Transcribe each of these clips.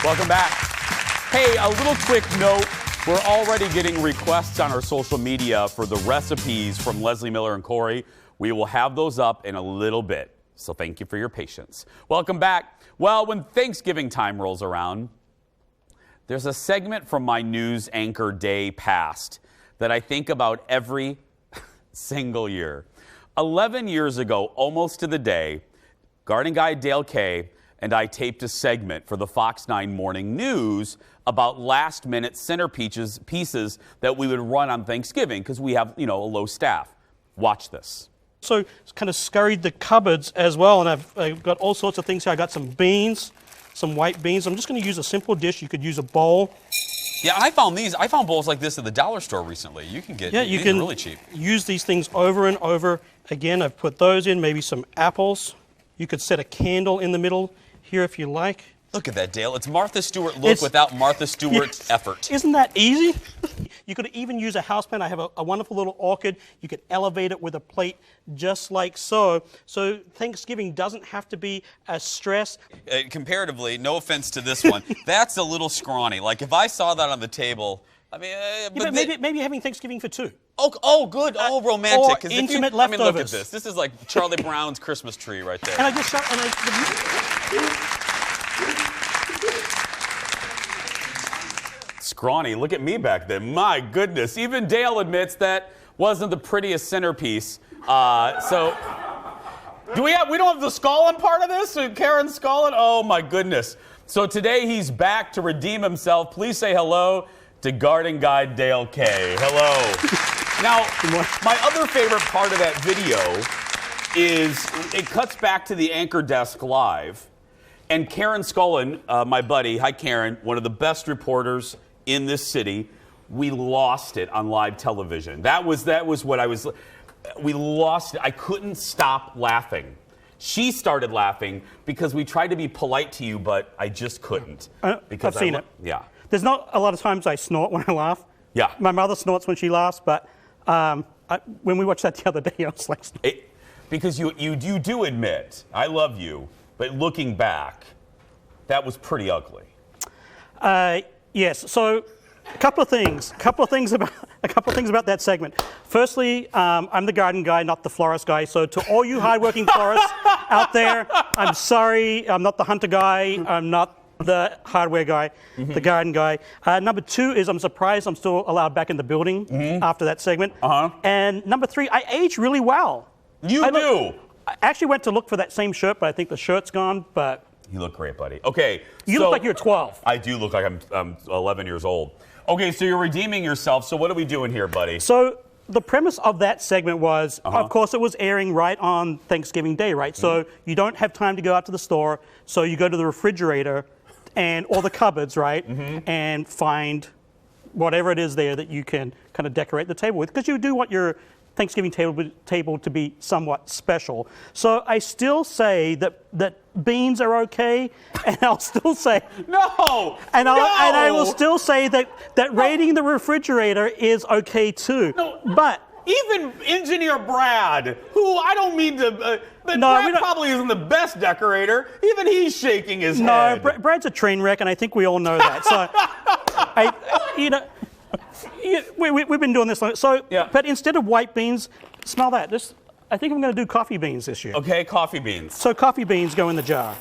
Welcome back. Hey, a little quick note. We're already getting requests on our social media for the recipes from Leslie Miller and Corey. We will have those up in a little bit. So thank you for your patience. Welcome back. Well, when Thanksgiving time rolls around, there's a segment from my news anchor day past that I think about every single year. 11 years ago, almost to the day, garden guy Dale Kay and I taped a segment for the Fox 9 Morning News about last-minute centerpieces pieces that we would run on Thanksgiving because we have, a low staff. Watch this. So kind of scurried the cupboards as well, and I've got all sorts of things here. I got some beans, some white beans. I'm just going to use a simple dish. You could use a bowl. Yeah, I found bowls like this at the dollar store recently. You can get these are really cheap. Use these things over and over again. I've put those in, maybe some apples. You could set a candle in the middle here if you like. Look at that, Dale. It's Martha Stewart look without Martha Stewart's effort. Isn't that easy? You could even use a houseplant. I have a wonderful little orchid. You could elevate it with a plate just like so. So Thanksgiving doesn't have to be a stress. Comparatively, no offense to this one, that's a little scrawny. Like if I saw that on the table, I mean... but maybe having Thanksgiving for two. Oh, good. Romantic. Or intimate leftovers. I mean, look at this. This is like Charlie Brown's Christmas tree right there. And I just shot... Scrawny, look at me back then. My goodness. Even Dale admits that wasn't the prettiest centerpiece. So, we don't have the Scullin part of this? Karen Scullin? Oh, my goodness. So today he's back to redeem himself. Please say hello to garden guy Dale Kay. Hello. Now, my other favorite part of that video is it cuts back to the Anchor Desk Live. And Karen Scullin, my buddy, hi Karen, one of the best reporters in this city, we lost it on live television. That was what we lost it. I couldn't stop laughing. She started laughing because we tried to be polite to you, but I just couldn't. I've seen it. Yeah. There's not a lot of times I snort when I laugh. Yeah. My mother snorts when she laughs, but when we watched that the other day, I was like... Because you do admit, I love you, but looking back, that was pretty ugly. Yes. So, a couple of things about that segment. Firstly, I'm the garden guy, not the florist guy. So, to all you hardworking florists out there, I'm sorry. I'm not the hunter guy. I'm not the hardware guy. The garden guy. Number two is I'm surprised I'm still allowed back in the building after that segment. And number three, I age really well. You do. I actually went to look for that same shirt, but I think the shirt's gone. But you look great, buddy. Okay, you look like you're 12. I do look like I'm 11 years old. Okay, so you're redeeming yourself. So what are we doing here, buddy? So the premise of that segment was, of course, it was airing right on Thanksgiving Day, right? So you don't have time to go out to the store, so you go to the refrigerator or the cupboards, right, and find whatever it is there that you can kind of decorate the table with, because you do want your Thanksgiving table to be somewhat special. So I still say that beans are okay, and I'll still say I will still say that raiding the refrigerator is okay too. No, but even Engineer Brad, who I don't mean to, but Brad probably isn't the best decorator. Even he's shaking his head. No, Brad's a train wreck, and I think we all know that. So we've been doing this long. So, but instead of white beans, smell that. I think I'm going to do coffee beans this year. Okay, coffee beans. So coffee beans go in the jar.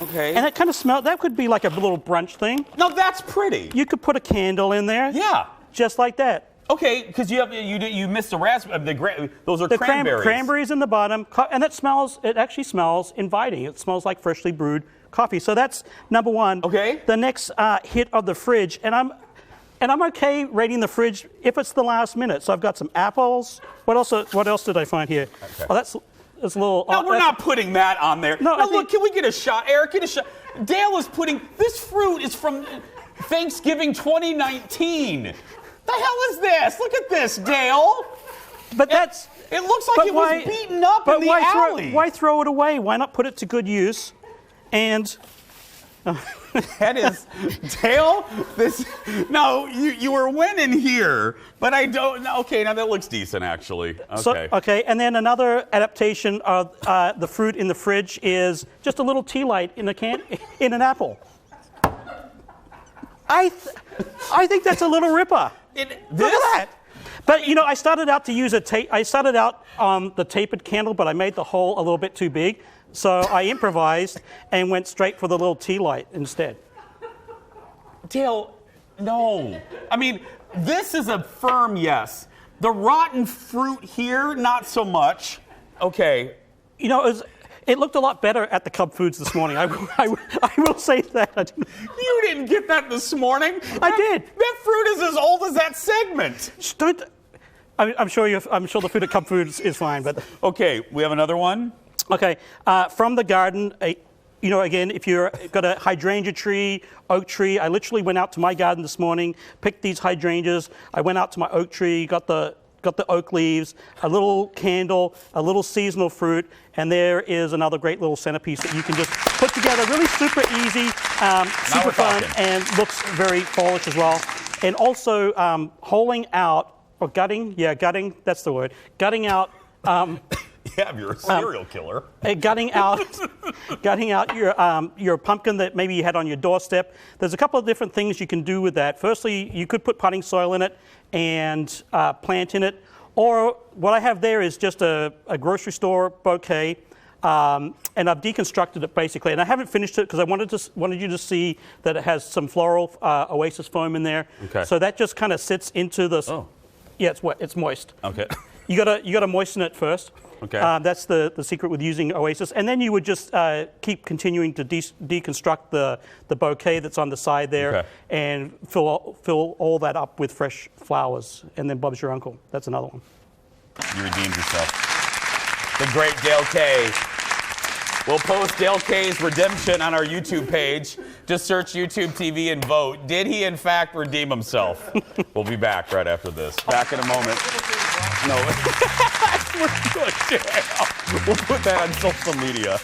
Okay. And it kind of smells. That could be like a little brunch thing. No, that's pretty. You could put a candle in there. Yeah. Just like that. Okay, because you missed the raspberry. Those are cranberries. Cranberries in the bottom, and it actually smells inviting. It smells like freshly brewed coffee. So that's number one. Okay. The next hit of the fridge, and I'm okay rating the fridge if it's the last minute. So I've got some apples. What else did I find here? Okay. Oh, that's a little... No, we're not putting that on there. No, look, can we get a shot? Eric, get a shot. Dale is putting... This fruit is from Thanksgiving 2019. The hell is this? Look at this, Dale. But that's... It looks like it was beaten up in the alley. Why throw it away? Why not put it to good use? And... That is, Dale, you were winning here, but I don't, okay, now that looks decent, actually. Okay. And then another adaptation of the fruit in the fridge is just a little tea light in an apple. I think that's a little ripper. Look at that. But you know, I started out to use I started out on the tapered candle, but I made the hole a little bit too big, so I improvised and went straight for the little tea light instead. Dale, no. I mean, this is a firm yes. The rotten fruit here, not so much. Okay. You know, it looked a lot better at the Cub Foods this morning. I will say that. You didn't get that this morning. I did. That fruit is as old as that segment. I'm sure the food at Cub Foods is fine, but okay, we have another one. Okay, from the garden. You know, again, if you've got a hydrangea tree, oak tree, I literally went out to my garden this morning, picked these hydrangeas. I went out to my oak tree, got the oak leaves, a little candle, a little seasonal fruit, and there is another great little centerpiece that you can just put together. Really super easy, super fun, and looks very fallish as well. And also holing out, or gutting, that's the word, gutting out. Yeah, you're a serial killer. Gutting out your pumpkin that maybe you had on your doorstep. There's a couple of different things you can do with that. Firstly, you could put potting soil in it and plant in it. Or what I have there is just a grocery store bouquet, and I've deconstructed it basically. And I haven't finished it because I wanted you to see that it has some floral oasis foam in there. Okay. So that just kind of sits into the. Oh. Yeah, it's wet. It's moist. Okay. You gotta moisten it first. Okay. That's the secret with using Oasis. And then you would just keep continuing to deconstruct the bouquet that's on the side there, and fill all that up with fresh flowers. And then Bob's your uncle. That's another one. You redeemed yourself. The great Dale K. We'll post Dale K's Redemption on our YouTube page. Just search YouTube TV and vote. Did he, in fact, redeem himself? We'll be back right after this. Back in a moment. No. We're good, Dale. We'll put that on social media.